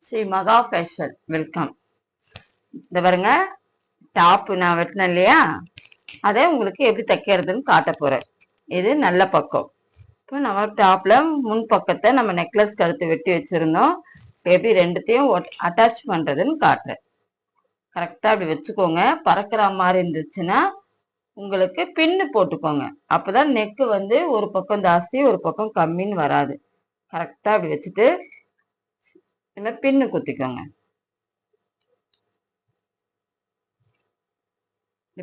ஸ்ரீ மகா fashion welcome. இந்த பாருங்க, டாப் நான் வெட்டினேன் இல்லையா, அதை உங்களுக்கு எப்படி தைக்கிறதுன்னு காட்ட போறேன். இது நல்ல பக்கம். இப்போ நம்ம டாப்ல முன் பக்கத்தை நம்ம நெக்லஸ் கழுத்து வெட்டி வச்சிருந்தோம். எப்படி ரெண்டுத்தையும் அட்டாச் பண்றதுன்னு காட்டுறேன். கரெக்டா அப்படி வச்சுக்கோங்க. பறக்கிற மாதிரி இருந்துச்சுன்னா உங்களுக்கு பின்னு போட்டுக்கோங்க. அப்பதான் நெக்கு வந்து ஒரு பக்கம் ஜாஸ்தி ஒரு பக்கம் கம்மின்னு வராது. கரெக்டா அப்படி வச்சுட்டு இந்த பின்னு குத்திக்கோங்க.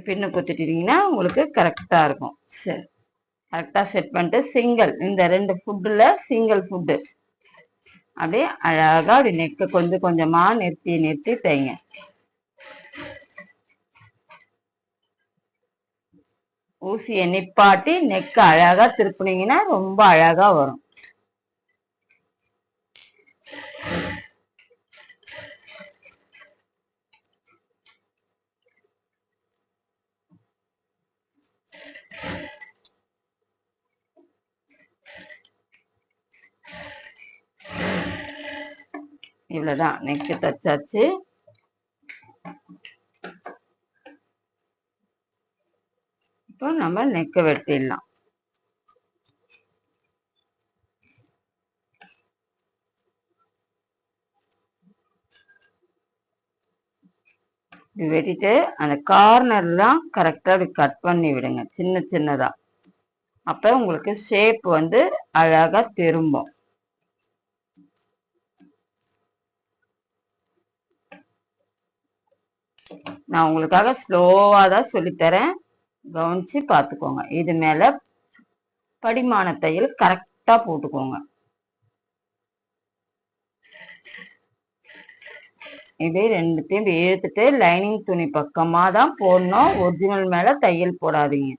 பின்னு குத்திட்டீங்கன்னா உங்களுக்கு கரெக்டா இருக்கும். சரி, கரெக்டா செட் பண்ணிட்டு சிங்கிள், இந்த ரெண்டு ஃபுட்டுல சிங்கிள் ஃபுட்டு அப்படியே அழகா அப்படி நெக்க கொஞ்சம் கொஞ்சமா நிறுத்தி நிறுத்தி தைங்க. ஊசியை நிப்பாட்டி நெக்க அழகா திருப்பினீங்கன்னா ரொம்ப அழகா வரும். இவ்வளவுதான், நெக்கு தச்சாச்சு. இப்போ நம்ம நெக்க வெட்டிடலாம். வெட்டிட்டு அந்த கார்னர்லாம் கரெக்டா அப்படி கட் பண்ணி விடுங்க, சின்ன சின்னதா. அப்ப உங்களுக்கு ஷேப் வந்து அழகா திரும்பும். நான் உங்களுக்காக ஸ்லோவா தான் சொல்லித்தரேன், கவனிச்சு பார்த்துக்கோங்க. இது மேல படிமான தையல் கரெக்டா போட்டுக்கோங்க. இது ரெண்டுத்தையும் இழுத்துட்டு லைனிங் துணி பக்கமா தான் போடணும். ஒரிஜினல் மேல தையல் போடாதீங்க.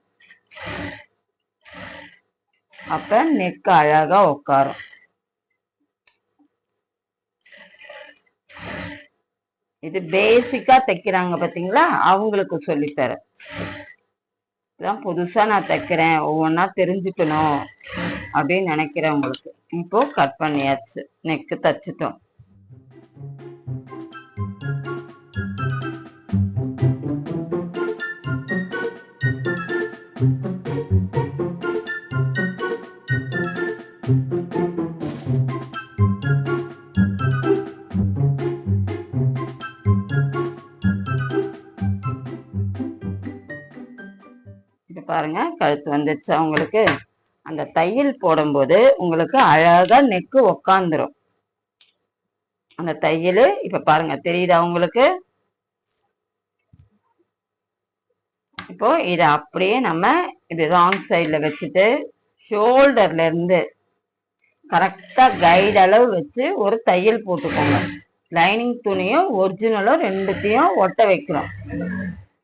அப்ப நெக் அழகா உட்காரும். இது பேசிக்கா தைக்கிறாங்க பாத்தீங்களா, அவங்களுக்கு சொல்லித்தரேன். இதான் புதுசா நான் தைக்கிறேன், ஒவ்வொன்னா தெரிஞ்சுக்கணும் அப்படின்னு நினைக்கிறவங்களுக்கு. இப்போ கட் பண்ணியாச்சு, நெக்கு தச்சுட்டோம். பாருங்க, கழுத்து வந்துருச்சு உங்களுக்கு. அந்த தையல் போடும்போது உங்களுக்கு அழகா நெக்கு உக்காந்துரும். அந்த தையல் இப்ப பாருங்க, தெரியுதா உங்களுக்கு? இப்போ இத அப்படியே நம்ம இது ராங் சைட்ல வச்சுட்டு ஷோல்டர்ல இருந்து கரெக்டா கைடு அளவு வச்சு ஒரு தையல் போட்டுக்கோங்க. லைனிங் துணியும் ஒரிஜினலும் ரெண்டுத்தையும் ஒட்ட வைக்கிறோம்.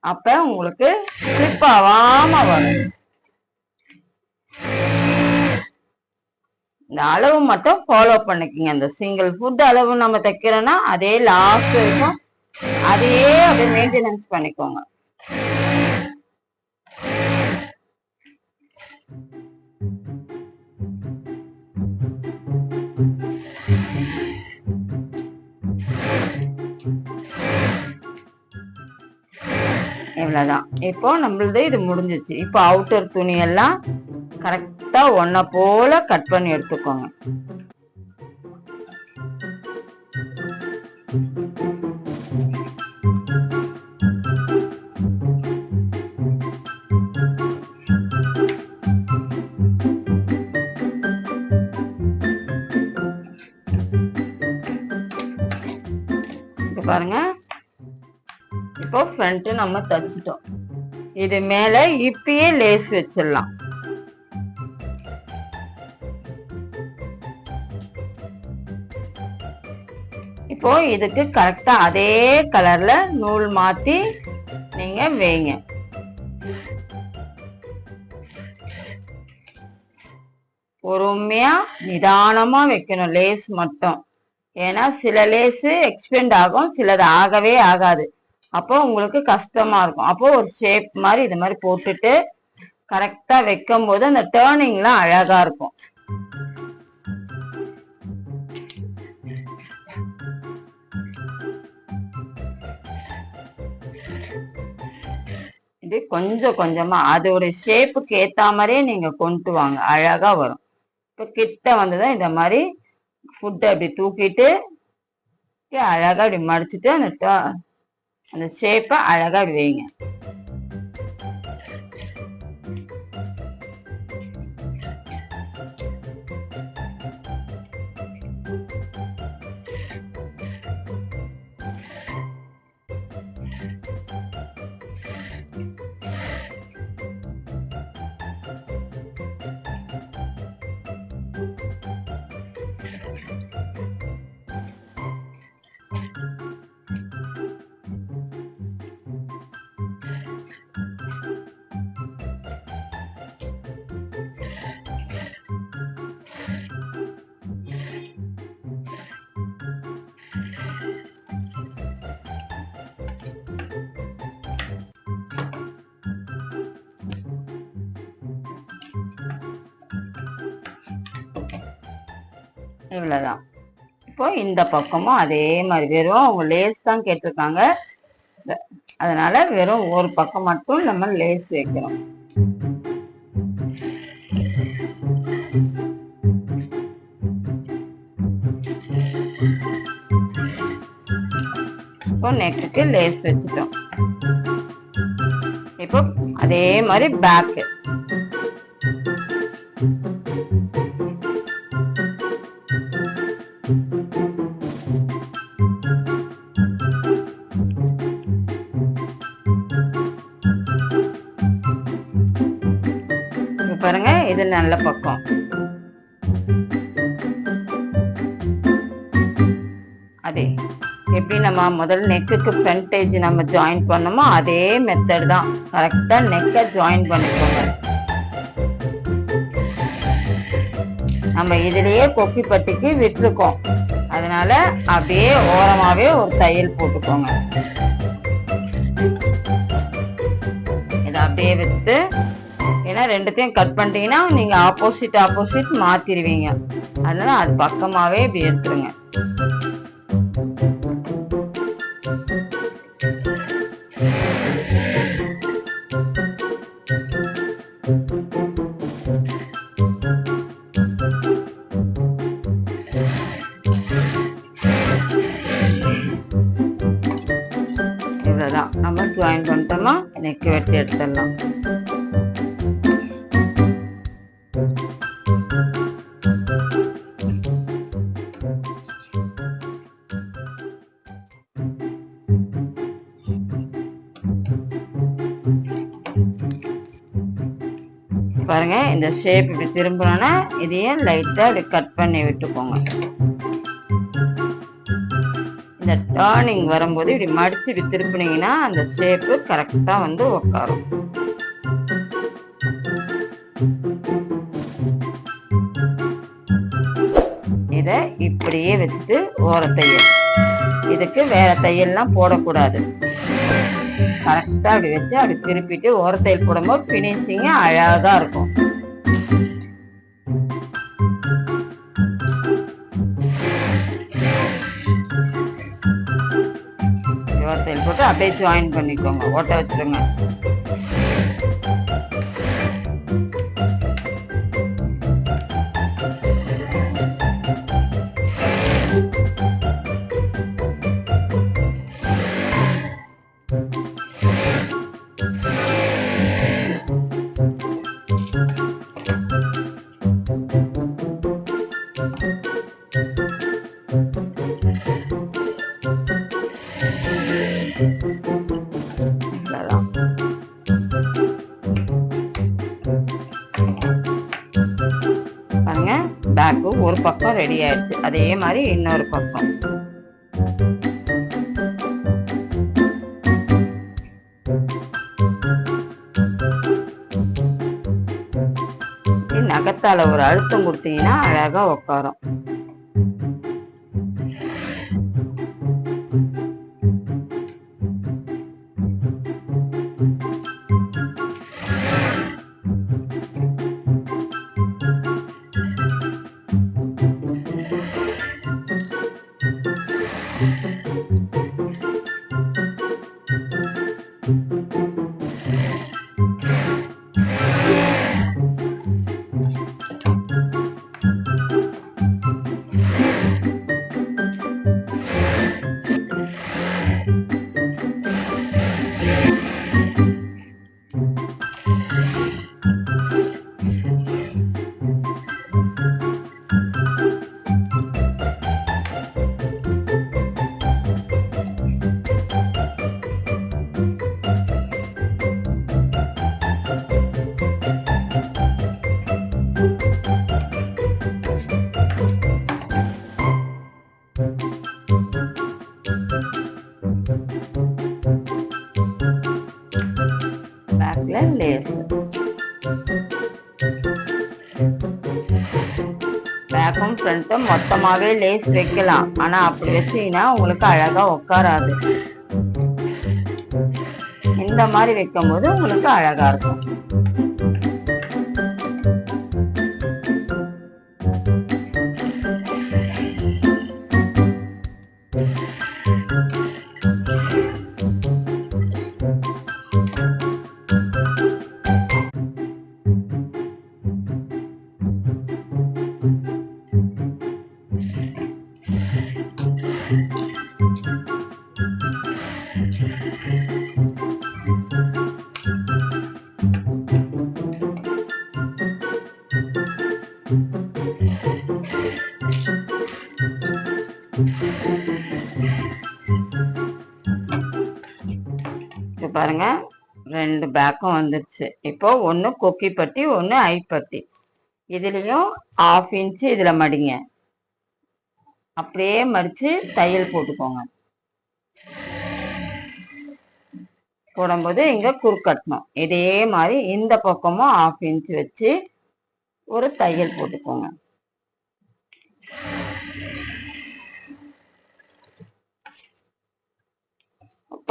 அப்ப உங்களுக்கு ஸ்லிப் ஆகாம வரும். இந்த அளவு மட்டும் ஃபாலோ பண்ணிக்கோங்க. இந்த சிங்கிள் ஃபுட் அளவு நம்ம தைக்கிறோம்னா அதே லாஸ்ட் வரைக்கும் அதையே அப்படியே மெயின்டெனன்ஸ் பண்ணிக்கோங்க. இவ்வளவுதான். இப்போ நம்மளது இது முடிஞ்சிச்சு. இப்போ அவுட்டர் துணி எல்லாம் கரெக்டா ஒன்ன போல கட் பண்ணி எடுத்துக்கோங்க. பாருங்க, இப்போ ஃப்ரண்ட் நம்ம தச்சுட்டோம். இது மேல இப்பயே லேஸ் வச்சிடலாம். இப்போ இதுக்கு கரெக்டா அதே கலர்ல நூல் மாத்தி நீங்க வைங்க. பொறுமையா நிதானமா வைக்கணும் லேஸ் மட்டும். ஏன்னா சில லேஸ் எக்ஸ்பெண்ட் ஆகும், சிலது ஆகவே ஆகாது. அப்போ உங்களுக்கு கஷ்டமா இருக்கும். அப்போ ஒரு ஷேப் மாதிரி இது மாதிரி போட்டுட்டு கரெக்டா வைக்கும் போது அந்த டேர்னிங்லாம் அழகா இருக்கும். இது கொஞ்சம் கொஞ்சமா அதோட ஷேப்புக்கு ஏத்த மாதிரியே நீங்க கொண்டு வாங்க, அழகா வரும். இப்ப கிட்ட வந்துதான் இந்த மாதிரி ஃபுட்டை அப்படி தூக்கிட்டு அழகா அப்படி மடிச்சுட்டு அந்த ஷேப்பை அழகா அப்படி வைங்க. இவ்வளவுதான். இப்போ இந்த பக்கமும் அதே மாதிரி வெறும் அவங்க லேஸ் தான் கேட்டிருக்காங்க, அதனால வெறும் ஒரு பக்கம் மட்டும் நம்ம லேஸ் வைக்கிறோம். இப்போ நெக்குக்கு லேஸ் வச்சுட்டோம். இப்போ அதே மாதிரி பேக்கு பாருங்க, இது நல்ல பக்கம். அதே எப்படி நம்ம முதல் நெக்குக்கு ஃப்ரண்டேஜ் நம்ம ஜாயின் பண்ணோமோ அதே மெத்தட் தான். கரெக்டா நெக்கை ஜாயின் பண்ணிக்கோங்க. நம்ம இதுலயே கொக்கி பட்டிக்கு விட்டுருக்கோம், அதனால அப்படியே ஓரமாவே ஒரு தையல் போட்டுக்கோங்க. இதை அப்படியே வச்சுட்டு, ஏன்னா ரெண்டுத்தையும் கட் பண்ணிட்டீங்கன்னா நீங்க ஆப்போசிட் மாத்திருவீங்க, அதனால அது பக்கமாவே இப்படி எடுத்துருங்க. இவ்வளவுதான், நம்ம ஜாயின் பண்ணிட்டோமா நெக் வெட்டி எடுத்துடலாம். பாருங்க, இந்த ஷேப் இப்படி திரும்பணும்னா இதையும் லைட்டா இப்படி கட் பண்ணி விட்டுக்கோங்க. இந்த டர்னிங் வரும்போது இப்படி மடிச்சு இப்படி திருப்பினீங்கன்னா அந்த ஷேப்பு கரெக்டா வந்து உட்காரும். இத இப்படியே வச்சுட்டு ஓர தையல், இதுக்கு வேற தையல்லாம் போடக்கூடாது. கரெக்டா அப்படி வச்சு அப்படி திருப்பிட்டு ஓர தையல் போடும்போது பினிஷிங் அழகா இருக்கும். ஓர தையல் போட்டு அப்படியே ஜாயின் பண்ணிக்கோங்க, ஓட்ட வச்சிருங்க. பாருங்க, பேக்கு ஒரு பக்கம் ரெடி ஆயிடுச்சு. அதே மாதிரி இன்னொரு பக்கம். நகத்தால ஒரு அழுத்தம் கொடுத்தீங்கன்னா அழகா உட்காரும். பேக்ல லேஸ். பேக்கும் ஃப்ரண்ட்டும் மொத்தமாவே லேஸ் வைக்கலாம். ஆனா அப்படி வச்சீங்கன்னா உங்களுக்கு அழகா உட்காராது. இந்த மாதிரி வைக்கும் போது உங்களுக்கு அழகா இருக்கும். பாருங்க, 2 பேக்கும் வந்துருச்சு. இப்போ ஒண்ணு கொக்கி பட்டி, ஒண்ணு ஐ பட்டி. இதுலயும் 1/2 இன்ச்சு இதுல மடிங்க. அப்படியே மடிச்சு தையல் போட்டுக்கோங்க. போடும்போது இங்க குறுக்கட்டணும். இதே மாதிரி இந்த பக்கமும் 1/2 இன்ச்சு வச்சு ஒரு தையல் போட்டுக்கோங்க.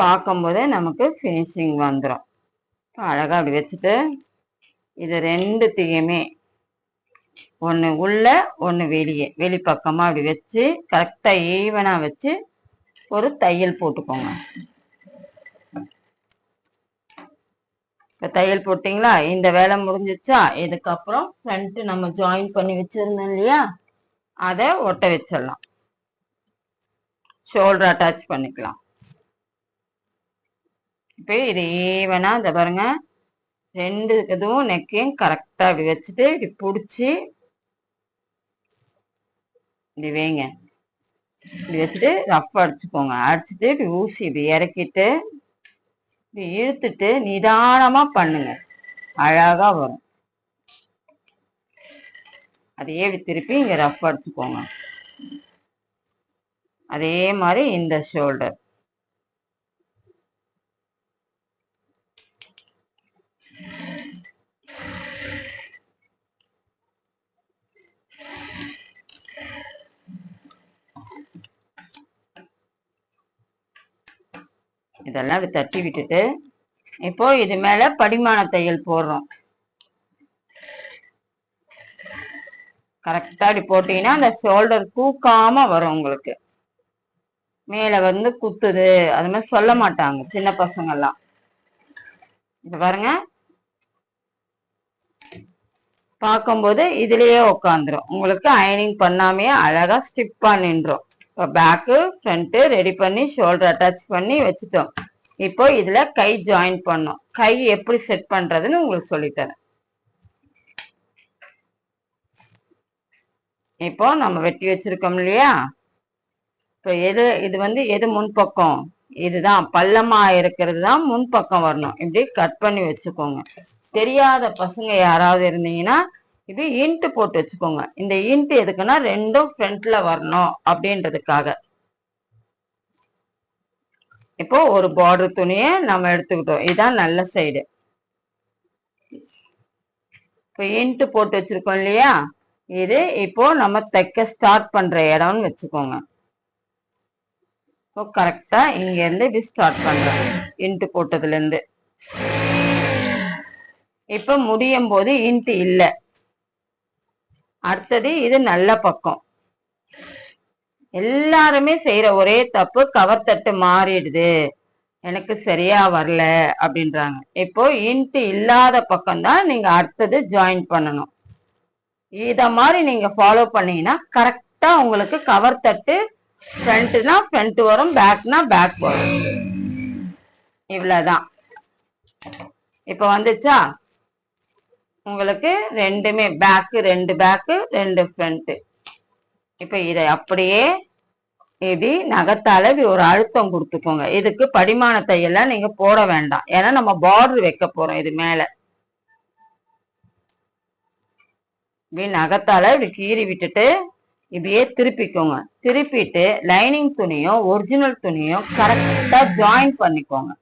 பார்க்கும்போதே நமக்கு ஃபினிஷிங் வந்துடும். அழகா அப்படி வச்சுட்டு இது ரெண்டுத்தையுமே ஒன்று உள்ள ஒன்று வெளியே, வெளிப்பக்கமா அப்படி வச்சு கரெக்டா ஈவனா வச்சு ஒரு தையல் போட்டுக்கோங்க. இப்போ தையல் போட்டிங்களா? இந்த வேலை முடிஞ்சிச்சா? இதுக்கப்புறம் ஃப்ரண்ட் நம்ம ஜாயின் பண்ணி வச்சிருந்தோம் இல்லையா, அதை ஒட்ட வச்சிடலாம். ஷோல்டர் அட்டாச் பண்ணிக்கலாம். இப்போ இது ஈவனா இந்த பாருங்க, 2 இதுவும் நெக்கையும் கரெக்டா அப்படி வச்சுட்டு இப்படி பிடிச்சி இப்படி வைங்க. இப்படி வச்சுட்டு ரஃப் அடிச்சுக்கோங்க. அடிச்சுட்டு இப்படி ஊசி இப்படி இறக்கிட்டு இப்படி இழுத்துட்டு நிதானமா பண்ணுங்க, அழகா வரும். அதையே இப்படி திருப்பி இங்க ரஃப் அடிச்சுக்கோங்க. அதே மாதிரி இந்த ஷோல்டர். இதெல்லாம் இப்படி தட்டி விட்டுட்டு இப்போ இது மேல படிமான தையல் போடுறோம். கரெக்டா இப்படி போட்டீங்கன்னா அந்த ஷோல்டர் தூக்காம வரும். உங்களுக்கு மேல வந்து குத்துது அது மாதிரி சொல்ல மாட்டாங்க சின்ன பசங்க எல்லாம். இது பாருங்க, பார்க்கும்போது இதுலயே உட்காந்துரும். உங்களுக்கு அயனிங் பண்ணாமே அழகா ஸ்டிப்பா நின்றோம். இப்போ பேக்கு ஃப்ரண்ட் ரெடி பண்ணி ஷோல்டர் அட்டாச் பண்ணி வச்சுட்டோம். இப்போ இதுல கை ஜாயின் பண்ணோம். கை எப்படி செட் பண்றதுன்னு உங்களுக்கு சொல்லித்தரேன். இப்போ நம்ம வெட்டி வச்சிருக்கோம் இல்லையா, இப்போ இது வந்து எது முன்பக்கம், இதுதான் பள்ளமா இருக்கிறது தான் முன்பக்கம் வரணும். இப்படி கட் பண்ணி வச்சுக்கோங்க. தெரியாத பசங்க யாராவது இருந்தீங்கன்னா இப்படி இன்ட்டு போட்டு வச்சுக்கோங்க. இந்த இன்ட்டு எதுக்குன்னா ரெண்டும் ஃப்ரண்ட்ல வரணும் அப்படின்றதுக்காக. இப்போ ஒரு பார்டர் துணியை நம்ம எடுத்துக்கிட்டோம். இதுதான் நல்ல சைடு. இப்போ இன்ட்டு போட்டு வச்சிருக்கோம் இல்லையா, இது இப்போ நம்ம தைக்க ஸ்டார்ட் பண்ற இடம்னு வச்சுக்கோங்க. இப்போ கரெக்டா இங்க இருந்து இப்படி ஸ்டார்ட் பண்றோம் இன்ட்டு போட்டதுல இருந்து. இப்ப முடியும் போது இன்ட்டு இல்ல. அடுத்தது இது நல்ல பக்கம். எல்லாருமே செய்யற ஒரே தப்பு, கவர் தட்டு மாறிடுது, எனக்கு சரியா வரல அப்படின்றாங்க. இப்போ இன்ட்டு இல்லாத பக்கம் தான் நீங்க அடுத்தது ஜாயின் பண்ணணும். இத மாதிரி நீங்க ஃபாலோ பண்ணீங்கன்னா கரெக்டா உங்களுக்கு கவர் தட்டு ஃப்ரண்ட்னா ஃப்ரண்ட் வரும், பேக்னா பேக் வரும். இவ்வளவுதான். இப்ப வந்துச்சா உங்களுக்கு ரெண்டுமே பேக்கு, 2 பேக்கு 2 ஃப்ரண்ட். இப்ப இதை அப்படியே இப்படி நகத்தால இப்படி ஒரு அழுத்தம் கொடுத்துக்கோங்க. இதுக்கு படிமான தையெல்லாம் நீங்க போட வேண்டாம், ஏன்னா நம்ம பார்டர் வைக்க போறோம் இது மேல. இப்படி நகத்தால இப்படி கீறி விட்டுட்டு இப்படியே திருப்பிக்கோங்க. திருப்பிட்டு லைனிங் துணியும் ஒரிஜினல் துணியும் கரெக்டா ஜாயின் பண்ணிக்கோங்க.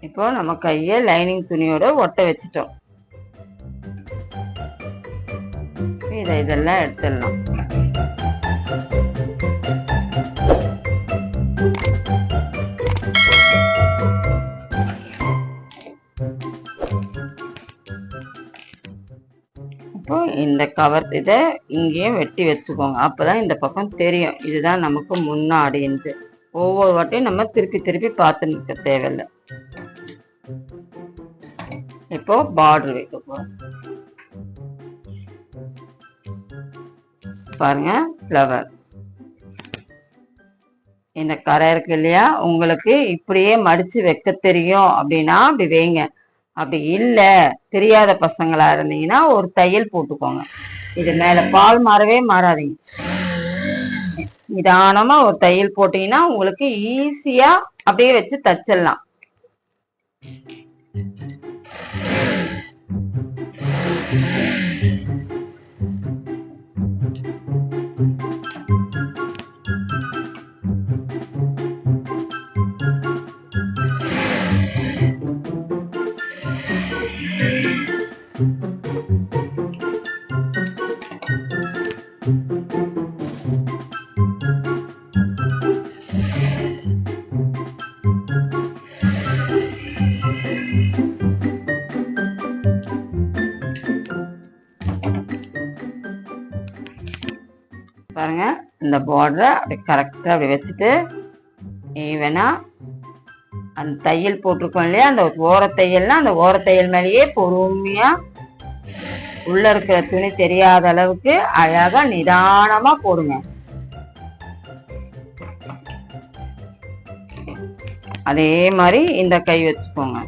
இப்போ நம்ம கையை லைனிங் துணியோட ஒட்ட வச்சுட்டோம். இதெல்லாம் எடுத்துடலாம். இப்போ இந்த கவர் இதை இங்கேயும் வெட்டி வச்சுக்கோங்க. அப்பதான் இந்த பக்கம் தெரியும் இதுதான் நமக்கு முன்னாடின்ட்டு. ஒவ்வொரு வாட்டியும் நம்ம திருப்பி திருப்பி பார்த்து நிற்க தேவையில்லை. இப்போ பார்டர் வைக்க போறோம். பாருங்க ஃப்ளவர். இந்த கரை இருக்கு இல்லையா, உங்களுக்கு இப்படியே மடிச்சு வைக்க தெரியும் அப்படின்னா அப்படி வைங்க. அப்படி இல்ல தெரியாத பசங்களா இருந்தீங்கன்னா ஒரு தையல் போட்டுக்கோங்க. இது மேல பால் மாறவே மாறாதீங்க. நிதானமா ஒரு தையல் போட்டீங்கன்னா உங்களுக்கு ஈஸியா அப்படியே வச்சு தச்சிடலாம். பாருங்க இந்த பார்டரை அப்படி கரெக்டா அப்படி வச்சுட்டு ஈவனா அந்த தையல் போட்டிருக்கோம் இல்லையா, அந்த ஓரத்தையல்னா அந்த ஓரத்தையல் மேலேயே பொறுமையா உள்ள இருக்கிற துணி தெரியாத அளவுக்கு அழகா நிதானமா போடுங்க. அதே மாதிரி இந்த கை வச்சுக்கோங்க.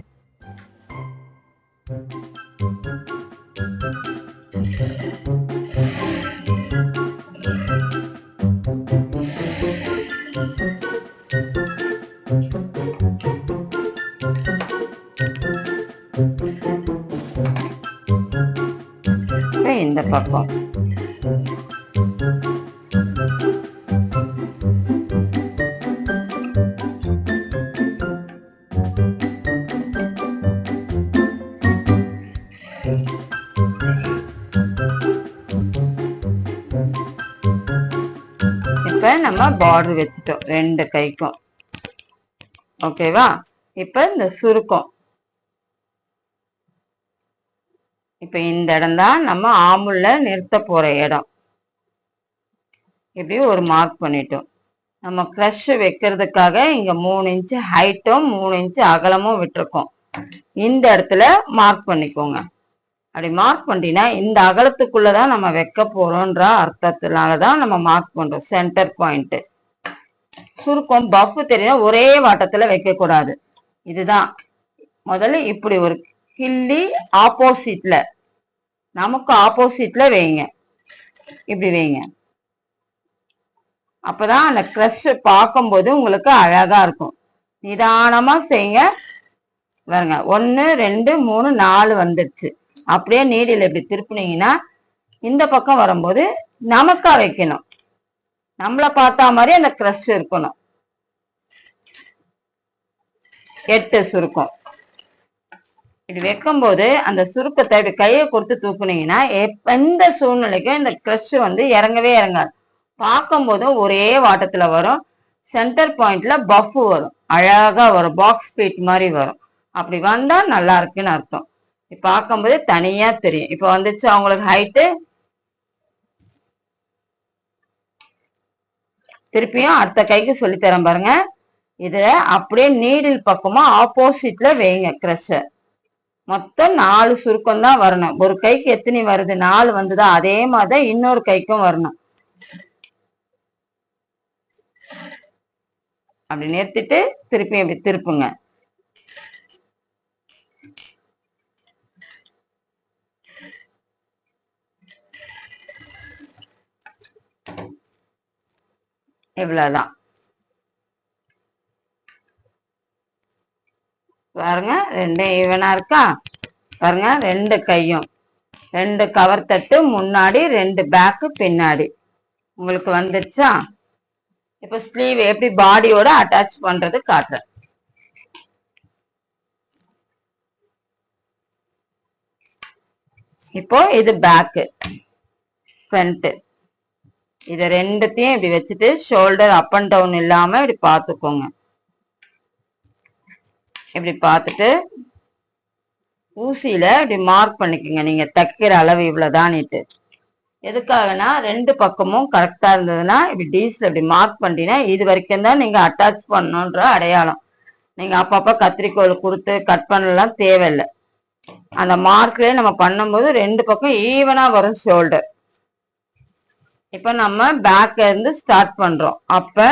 இந்த பக்கம் இப்ப நம்ம பார்டர் வச்சுட்டோம் ரெண்டு கைக்கும். ஓகேவா? இப்ப இந்த சுருக்கம். இப்ப இந்த இடம் தான் நம்ம ஆமுல்ல நிறுத்த போற இடம். இப்படி ஒரு மார்க் பண்ணிட்டோம். நம்ம க்ரஷ் வைக்கிறதுக்காக இங்க 3 இன்ச்சு ஹைட்டும் 3 இன்ச்சு அகலமும் விட்டுருக்கோம். இந்த இடத்துல மார்க் பண்ணிக்கோங்க. அப்படி மார்க் பண்ணிட்டீங்கன்னா இந்த அகலத்துக்குள்ளதான் நம்ம வைக்க போறோம்ன்ற அர்த்தத்தினாலதான் நம்ம மார்க் பண்றோம். Centre point. சுருக்கம் பஃப் தெரியும் ஒரே வாட்டத்துல வைக்க கூடாது. இதுதான் முதல்ல இப்படி ஒரு கிள்ளி ஆப்போசிட்ல நமக்கு ஆப்போசிட்ல வைங்க. இப்படி வைங்க. அப்பதான் அந்த க்ரஷ் பார்க்கும்போது உங்களுக்கு அழகா இருக்கும். நிதானமா செய்யுங்க. பாருங்க 1 2 3 4 வந்துடுச்சு. அப்படியே நீடில் இப்படி திருப்பினீங்கன்னா இந்த பக்கம் வரும்போது நமக்கா வைக்கணும். நம்மள பார்த்தா மாதிரி அந்த க்ரஷ் இருக்கணும். 8 சுருக்கம். இப்படி வைக்கும் போது அந்த சுருக்கத்தை இப்படி கையை கொடுத்து தூக்குனீங்கன்னா எந்த சூழ்நிலைக்கும் இந்த க்ரஷ் வந்து இறங்கவே இறங்காது. பார்க்கும் போதும் ஒரே வாட்டத்துல வரும். சென்டர் பாயிண்ட்ல பஃப் வரும். அழகா வரும். பாக்ஸ் பீட் மாதிரி வரும். அப்படி வந்தா நல்லா இருக்குன்னு அர்த்தம். பார்க்கும்போது தனியா தெரியும். இப்ப வந்துச்சு அவங்களுக்கு ஹைட்டு. திருப்பியும் அடுத்த கைக்கு சொல்லி தரேன் பாருங்க. இதுல அப்படியே நீடில் பக்கமா ஆப்போசிட்ல வைங்க கிரஷ. மொத்தம் 4 சுருக்கம் தான் வரணும். ஒரு கைக்கு எத்தனை வருது? 4 வந்துதா? அதே மாதிரிதான் இன்னொரு கைக்கும் வரணும். அப்படி நிறுத்திட்டு திருப்பி அப்படி திருப்புங்க. இவ்வளவுதான். பாருங்க, ரெண்டும் ஈவனா இருக்கா? பாருங்க, 2 கையும் 2 கவர் தட்டு முன்னாடி, 2 பேக்கு பின்னாடி உங்களுக்கு வந்துருச்சா? இப்ப ஸ்லீவ் எப்படி பாடியோட அட்டாச் பண்றது காட்டுறேன். இப்போ இது பேக்கு, ஃப்ரண்ட். இத ரெண்டுத்தையும் இப்படி வச்சுட்டு ஷோல்டர் அப் அண்ட் டவுன் இல்லாம இப்படி பாத்துக்கோங்க. இப்படி பார்த்துட்டு ஊசியில இப்படி மார்க் பண்ணிக்கோங்க. நீங்க தைக்கிற அளவு இவ்வளவுதான்ட்டு. எதுக்காகனா 2 பக்கமும் கரெக்டா இருந்ததுன்னா இப்படி டீஸ்ல இப்படி மார்க் பண்ணிட்டீங்கன்னா இது வரைக்கும் தான் நீங்க அட்டாச் பண்ணணுன்ற அடையாளம். நீங்க அப்பப்ப கத்திரிக்கோள் கொடுத்து கட் பண்ணலாம் தேவையில்லை. அந்த மார்க்லயே நம்ம பண்ணும்போது 2 பக்கம் ஈவனா வரும் ஷோல்டர். இப்ப நம்ம பேக்ல இருந்து ஸ்டார்ட் பண்றோம். அப்ப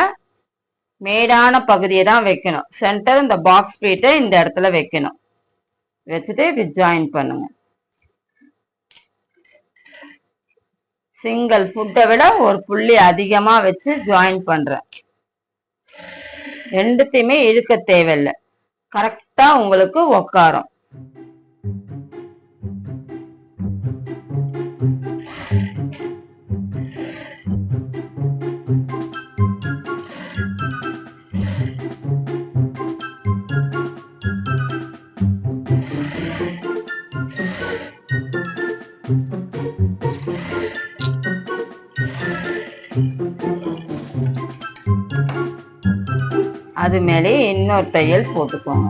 மேடான பகுதியை தான் வைக்கணும். சென்டர் இந்த பாக்ஸ் பீட்டை இந்த இடத்துல வைக்கணும். வச்சுட்டு இப்படி ஜாயின் பண்ணுங்க. சிங்கிள் ஃபுட்டை விட ஒரு புள்ளி அதிகமா வச்சு ஜாயின் பண்றேன். ரெண்டுத்தையுமே இழுக்க தேவையில்லை, கரெக்டா உங்களுக்கு உக்காரும். அது மேலே இன்னொரு தையல் போட்டுக்கோங்க.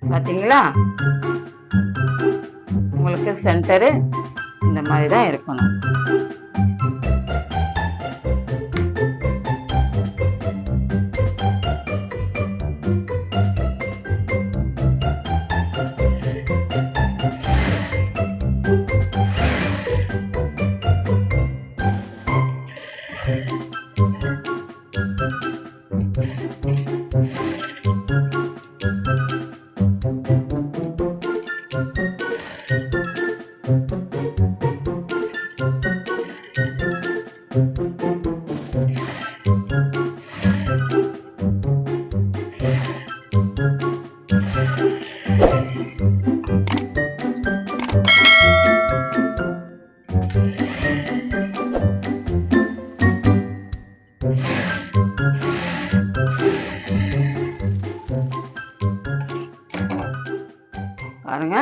பாத்தீங்களா? உங்களுக்கு சென்டரு இந்த மாதிரி தான் இருக்கணும். பாருங்க,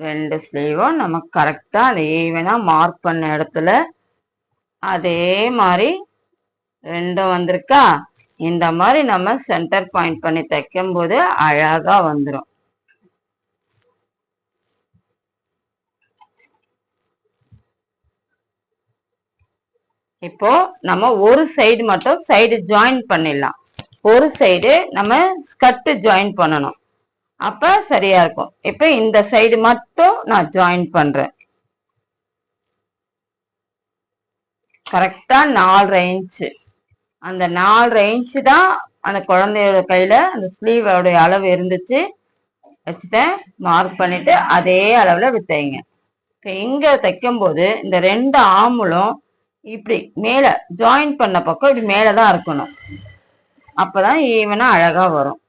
2 ஸ்லீவும் நம்ம கரெக்டா அந்த ஈவனா மார்க் பண்ண இடத்துல அதே மாதிரி 2 வந்திருக்கா? இந்த மாதிரி நம்ம சென்டர் பாயிண்ட் பண்ணி தைக்கும் போது அழகா வந்துடும். இப்போ நம்ம ஒரு சைடு மட்டும் சைடு ஜாயின் பண்ணிடலாம். ஒரு சைடு நம்ம ஸ்கர்ட் ஜாயின் பண்ணணும். அப்ப சரியா இருக்கும். இப்ப இந்த சைடு மட்டும் நான் ஜாயின் பண்றேன். கரெக்டா 4 இன்ச்சு. அந்த 4 இன்ச்சு தான் அந்த குழந்தையோட கையில அந்த ஸ்லீவோட அளவு இருந்துச்சு. வச்சுட்டேன், மார்க் பண்ணிட்டு அதே அளவுல வித்தைங்க. இப்ப இங்க தைக்கும் போது இந்த 2 ஆமுலும் இப்படி மேல ஜாயின் பண்ண பக்கம் இப்படி மேலதான் இருக்கணும். அப்பதான் ஈவனா அழகா வரும்.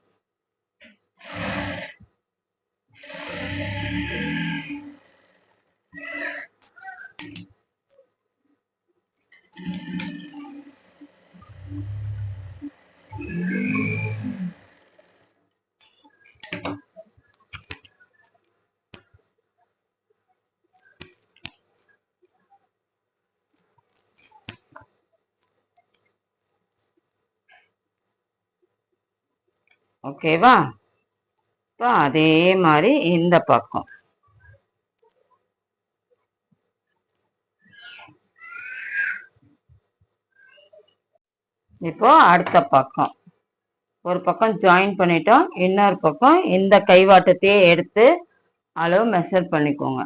ஓகேவா? இப்போ அதே மாதிரி இந்த பக்கம் இப்போ அடுத்த பக்கம் ஒரு பக்கம் ஜாயின் பண்ணிட்டோம். இன்னொரு பக்கம் இந்த கைவாட்டத்தையே எடுத்து அளவு மெஷர் பண்ணிக்கோங்க.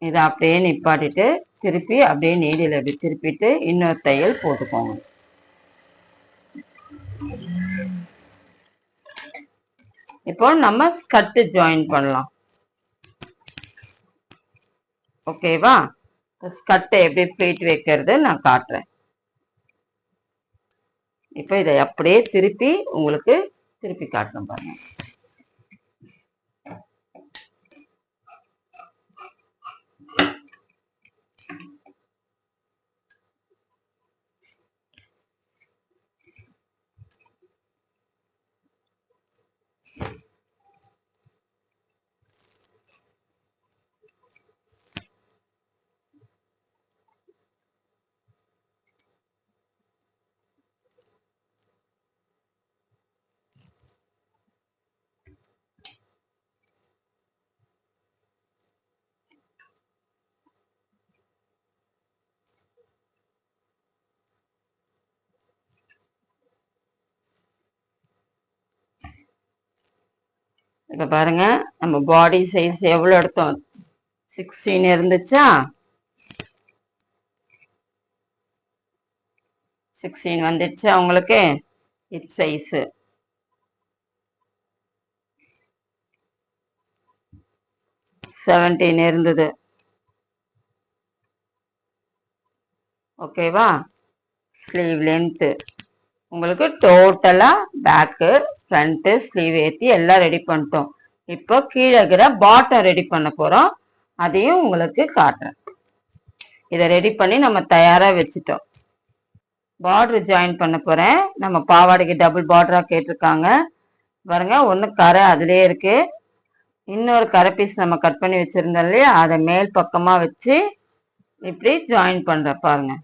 இதை அப்படியே நிப்பாட்டிட்டு திருப்பி அப்படியே நீடில் அப்படி திருப்பிட்டு இன்னொரு தையல் போட்டுக்கோங்க. இப்போ நம்ம ஸ்கர்ட் ஜாயின் பண்ணலாம். ஓகேவா? ஸ்கர்ட்டை எப்படி பிளேட் வைக்கிறது நான் காட்டுறேன். இப்போ இதை அப்படியே திருப்பி உங்களுக்கு திருப்பி காட்டுறேன் பாருங்க. இப்ப பாருங்க, நம்ம பாடி சைஸ் எவ்வளவு எடுத்தோம்? 16 இருந்துச்சா? 16 வந்துச்சா உங்களுக்கு? ஹிப் சைஸ் 17 இருந்தது. ஓகேவா? ஸ்லீவ் லென்த் உங்களுக்கு டோட்டலா பேக்கு ஃப்ரண்ட் ஸ்லீவ் ஏற்றி எல்லாம் ரெடி பண்ணிட்டோம். இப்போ கீழே இருக்கிற பாட்டம் ரெடி பண்ண போறோம். அதையும் உங்களுக்கு காட்டுறேன். இதை ரெடி பண்ணி நம்ம தயாரா வச்சுட்டோம். பார்டர் ஜாயின் பண்ண போறேன். நம்ம பாவாடைக்கு டபுள் பார்டரா கேட்டிருக்காங்க பாருங்க. ஒன்று கரை அதுலயே இருக்கு, இன்னொரு கரை பீஸ் நம்ம கட் பண்ணி வச்சிருந்தோம் இல்லையா, அதை மேல் பக்கமா வச்சு இப்படி ஜாயின் பண்ற பாருங்க.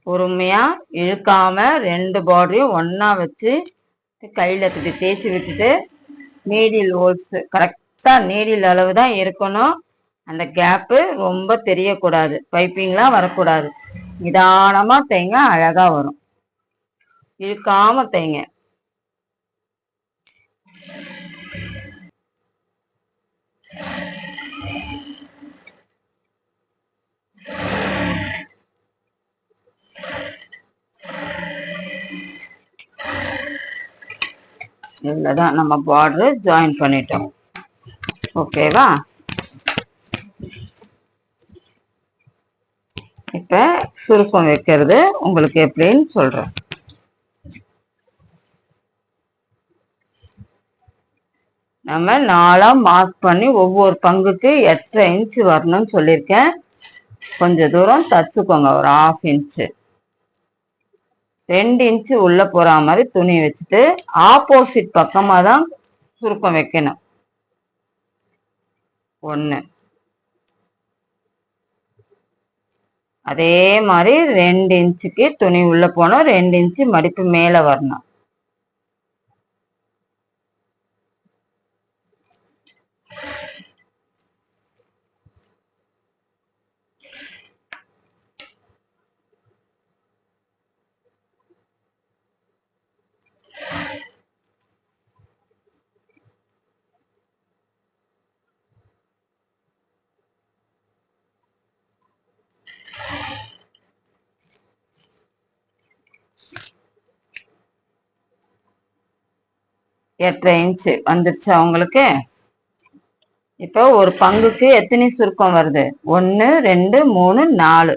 பொறுமையா இழுக்காம ரெண்டு பார்டரையும் ஒன்னா வச்சு கையில இப்படி தேய்ச்சி விட்டுட்டு நீடில் ஹோல்ஸ் கரெக்டா நீடில் அளவு தான் இருக்கணும். அந்த கேப்பு ரொம்ப தெரியக்கூடாது, பைப்பிங்லாம் வரக்கூடாது. நிதானமா தைங்க, அழகா வரும். இழுக்காம தைங்க. இவ்வளவுதான், நம்ம பார்டர் ஜாயின் பண்ணிட்டோம். ஓகேவா? இப்ப சுருக்கம் வைக்கிறது உங்களுக்கு எப்படின்னு சொல்றேன். நம்ம 4ஆ மார்க் பண்ணி ஒவ்வொரு பங்குக்கு 8.5 இன்ச்சு வரணும்னு சொல்லியிருக்கேன். கொஞ்சம் தூரம் தச்சுக்கோங்க, ஒரு 1/2 இன்ச்சு. 2 இன்ச்சு உள்ள போற மாதிரி துணி வச்சுட்டு ஆப்போசிட் பக்கமா தான் சுருக்கம் வைக்கணும். 1 அதே மாதிரி 2 இன்ச்சுக்கு துணி உள்ள போனோம், 2 இன்ச்சு மடிப்பு மேல வரணும். எட்டரை இன்ச்சு வந்துருச்சா உங்களுக்கு? இப்போ ஒரு பங்குக்கு எத்தனை சுருக்கம் வருது? 1 2 3 4.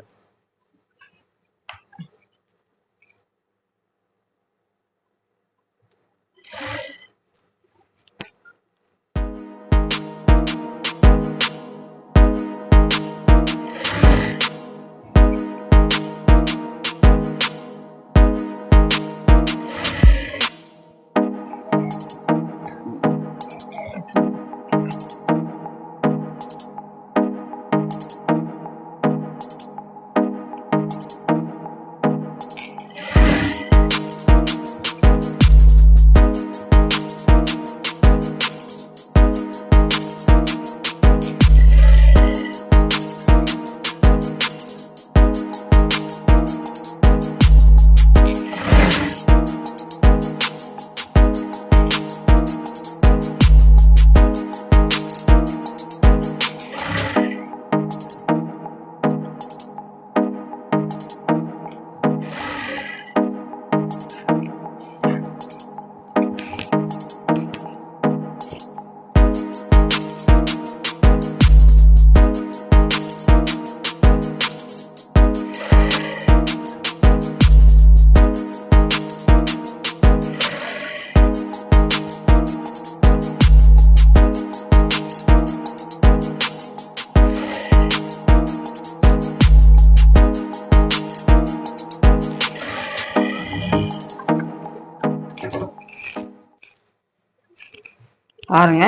பாருங்க,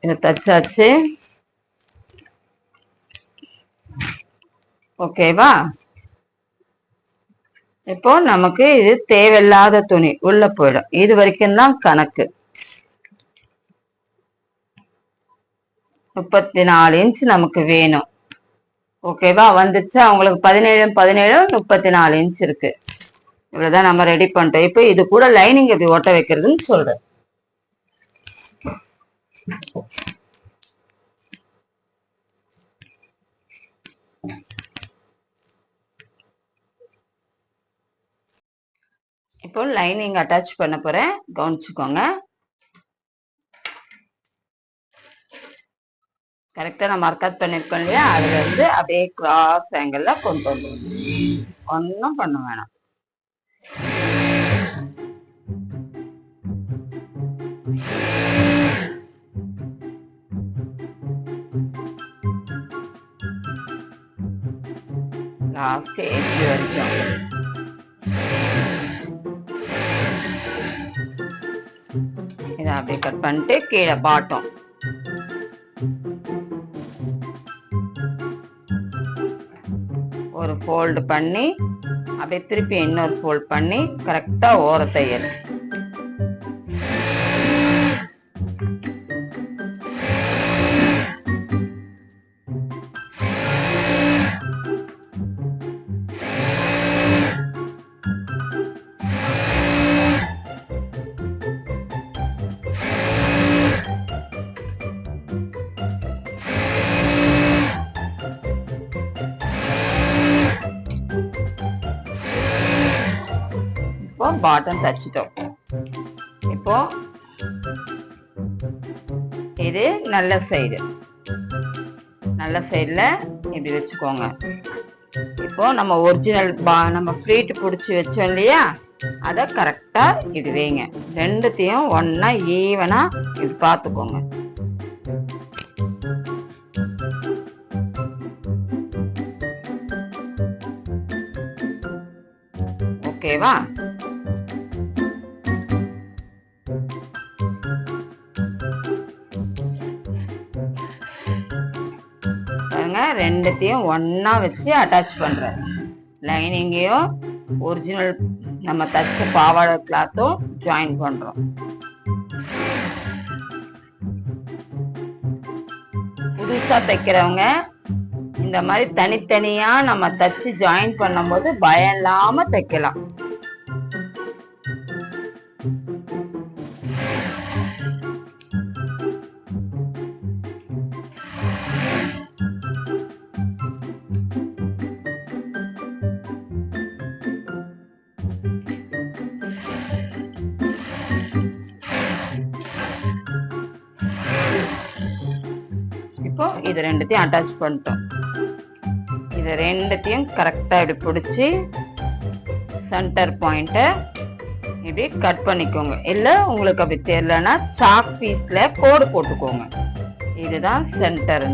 இதை தச்சாச்சு. ஓகேவா? இப்போ நமக்கு இது தேவையில்லாத துணி உள்ள போயிடும். இது வரைக்கும் தான் கணக்கு. 34 இன்ச் நமக்கு வேணும். ஓகேவா? வந்துச்சு. அவங்களுக்கு 17 17 34 இன்ச் இருக்கு. இவ்வளவுதான் நம்ம ரெடி பண்றோம். இப்போ இது கூட லைனிங் எப்படி ஒட்ட வைக்கிறதுன்னு சொல்றேன். இப்போ லைனிங் அட்டாச் பண்ண போறேன், கவனிச்சுக்கோங்க. கரெக்டா நம்ம மார்க் பண்ணிருக்கோம் இல்லையா? அதுல இருந்து அப்படியே கிராஸ் ஆங்கிள் கொண்டு வந்துடும். ஒன்னும் பண்ண வேணாம். லாஸ்ட் எட்ஜ் வரைக்கும் இதை அப்படியே கட் பண்ணிட்டு கீழே பாட்டம் ஒரு ஃபோல்டு பண்ணி அப்படியே திருப்பி இன்னொரு ஃபோல்ட் பண்ணி கரெக்டா ஓரத்தையல். பாட்டம் தச்சிட்டோம். இப்போ இது நல்ல சைடு, நல்ல சைடுல இப்படி வச்சுக்கோங்க. இப்போ நம்ம ஒரிஜினல் நம்ம ஃப்ளீட் பிடிச்சி வச்சோம் இல்லையா, அத கரெக்டா இது வைங்க. ரெண்டுத்தையும் ஒன்னா ஈவனா இது பார்த்துக்கோங்க. ஓகேவா? ரெண்டுத்தையும் ஒன்னா வச்சு அட்டாச் பண்றேன். லைனிங்கையும் ஒரிஜினல் நம்ம தச்ச பாவாடை கிளாத்தும் ஜாயின் பண்றோம். புதுசா தைக்கிறவங்க இந்த மாதிரி தனித்தனியா நம்ம தச்சு ஜாயின் பண்ணும்போது பயம் இல்லாம தைக்கலாம். இப்போ இது ரெண்டுத்தையும் அட்டாச் பண்ணிட்டோம். இது ரெண்டுத்தையும் கரெக்டா இப்படி பிடிச்சி சென்டர் பாயிண்ட இப்படி கட் பண்ணிக்கோங்க. இல்ல உங்களுக்கு அப்படி தெரியலன்னா சாக் பீஸ்ல கோடு போட்டுக்கோங்க. இதுதான் சென்டர்.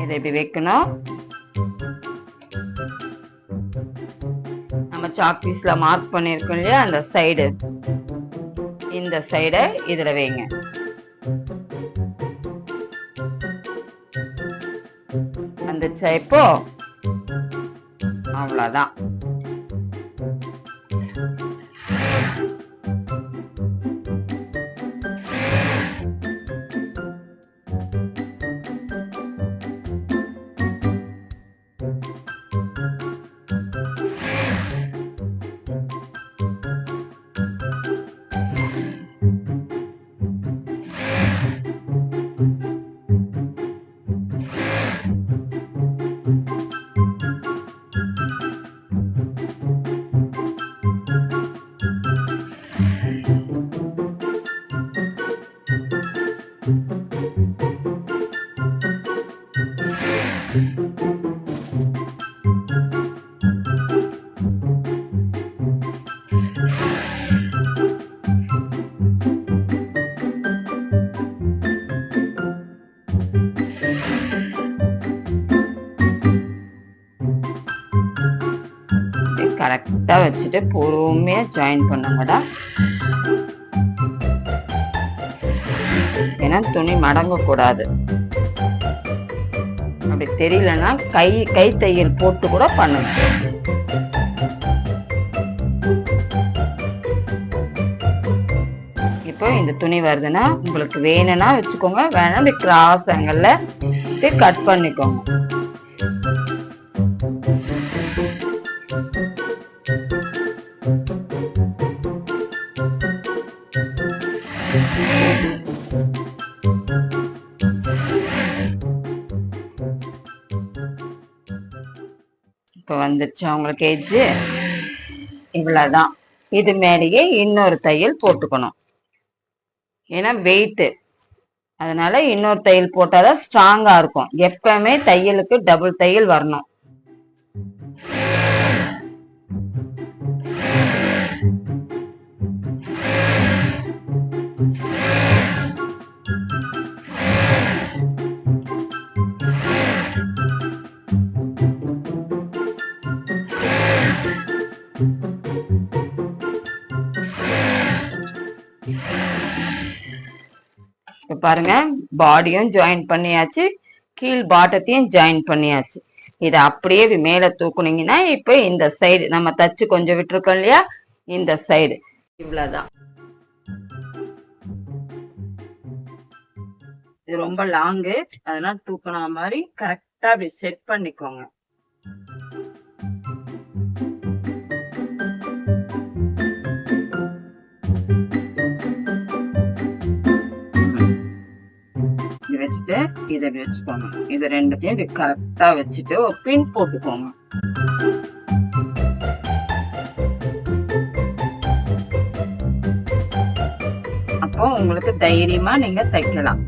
இதை இப்படி வைக்கணும். நம்ம சாக் பீஸ்ல மார்க் பண்ணிருக்கோம் இல்லையா, அந்த சைடு, இந்த சைட இதுல வைங்க. வந்துச்சா? இப்போ அவ்வளவுதான். கரெக்டா வச்சுட்டு பொறுமையா ஜாயின் பண்ணுங்கடா. ஏன்னா துணி மடங்க கூடாது. அப்படி தெரியலன்னா கை தையல் போட்டு கூட பண்ணுங்க. இப்போ இந்த துணி வருதுன்னா உங்களுக்கு வேணும்னா வச்சுக்கோங்க, வேணா இப்படி கிராஸ் ஆங்கிள் கட் பண்ணிக்கோங்க. இப்போ வந்துருச்சு உங்களுக்கு எட்ஜ். இவ்வளவுதான். இது மேலேயே இன்னொரு தையல் போட்டுக்கணும். ஏன்னா வெயிட், அதனால இன்னொரு தையல் போட்டாதான் ஸ்ட்ராங்கா இருக்கும். எப்பவுமே தையலுக்கு டபுள் தையல் வரணும். பாருங்க, பாடியும் ஜாயின் பண்ணியாச்சு, கீழ் பாட்டத்தையும் ஜாயின் பண்ணியாச்சு. இதை அப்படியே மேல தூக்குனீங்கன்னா இப்ப இந்த சைடு நம்ம தச்சு கொஞ்சம் விட்டுருக்கோம் இல்லையா, இந்த சைடு இவ்வளவுதான். இது ரொம்ப லாங்கு, அதனால தூக்கின மாதிரி கரெக்டா அப்படி செட் பண்ணிக்கோங்க. வச்சுட்டு இதை வச்சுக்கோங்க. இது ரெண்டுத்தையும் கரெக்டா வச்சுட்டு ஒரு பின் போட்டுக்கோங்க. அப்போ உங்களுக்கு தைரியமா நீங்க தைக்கலாம்.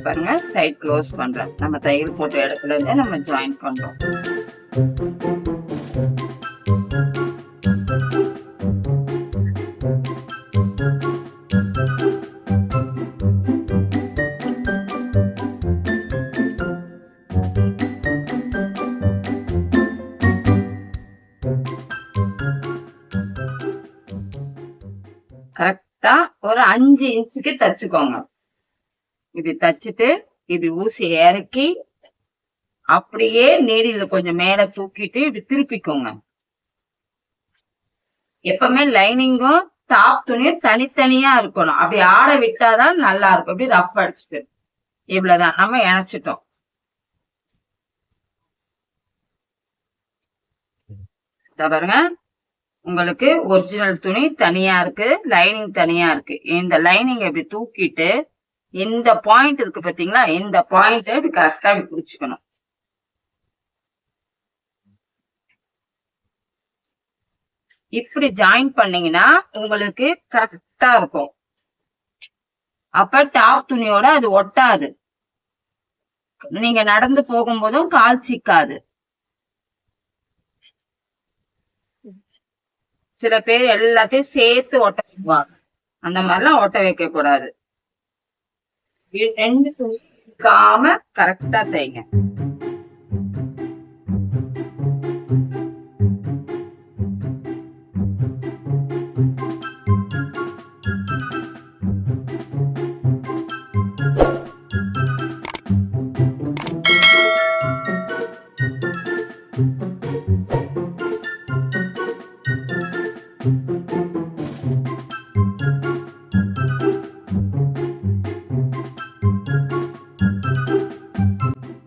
பாருங்க, சைட் க்ளோஸ் பண்றோம். நம்ம தையல் போட்ட இடத்துல இருந்து நம்ம ஜாயின் பண்றோம். கரெக்டா ஒரு 5 இன்ச்சுக்கு தச்சுக்கோங்க. இப்படி தச்சுட்டு இப்படி ஊசி இறக்கி அப்படியே நீடில கொஞ்சம் மேல தூக்கிட்டு இப்படி திருப்பிக்கோங்க. எப்பவுமே லைனிங்கும் டாப் துணியும் தனித்தனியா இருக்கணும். அப்படி ஆட விட்டாதான் நல்லா இருக்கும். இப்படி ரஃப் அடிச்சுட்டு இவ்வளவுதான் நம்ம இணைச்சிட்டோம். பாருங்க, உங்களுக்கு ஒரிஜினல் துணி தனியா இருக்கு, லைனிங் தனியா இருக்கு. இந்த லைனிங் இப்படி தூக்கிட்டு இந்த பாயிண்ட் இருக்கு பாத்தீங்களா, இந்த பாயிண்ட் இப்படி கரெக்டா இப்படி புடிச்சுக்கணும். இப்படி ஜாயின் பண்ணீங்கன்னா உங்களுக்கு கரெக்டா இருக்கும். அப்ப டாப் துணியோட அது ஒட்டாது. நீங்க நடந்து போகும்போதும் கால் சிக்காது. சில பேர் எல்லாத்தையும் சேர்த்து ஒட்ட வைப்பாங்க. அந்த மாதிரிலாம் ஒட்ட வைக்க கூடாது. ரெண்டு துணி இருக்காம கரெக்டா தைங்க.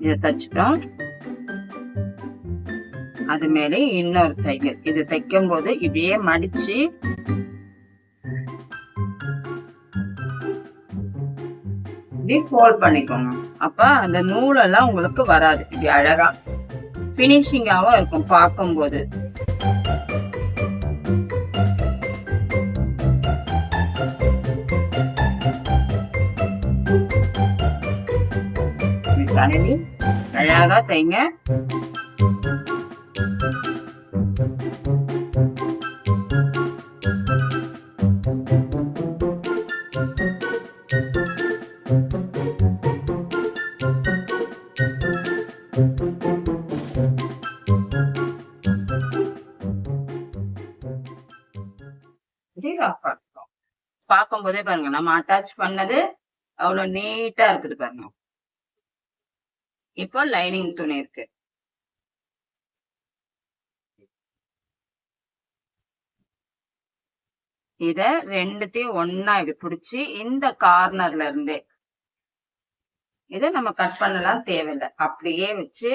இதை தச்சுட்டோம். அது மேலே இன்னொரு தையல். இது தைக்கும் போது இப்படியே மடிச்சு இப்படி ஃபோல்ட் பண்ணிக்கோங்க. அப்ப அந்த நூலெல்லாம் உங்களுக்கு வராது. இப்படி அழகா பினிஷிங்காவும் இருக்கும் பார்க்கும் போது. அழகா தைங்க. சுத்தி ரஃப் பண்ணிட்டோம். பார்க்கும் போதே பாருங்க நம்ம அட்டாச் பண்ணது அவ்வளவு நீட்டா இருக்குது பாருங்க. இப்போ லைனிங் துணி இருக்கு. இத ரெண்டுத்தையும் ஒன்னா இப்படி பிடிச்சி இந்த கார்னர்ல இருந்து இத நம்ம கட் பண்ணலாம் தேவையில்லை, அப்படியே வச்சு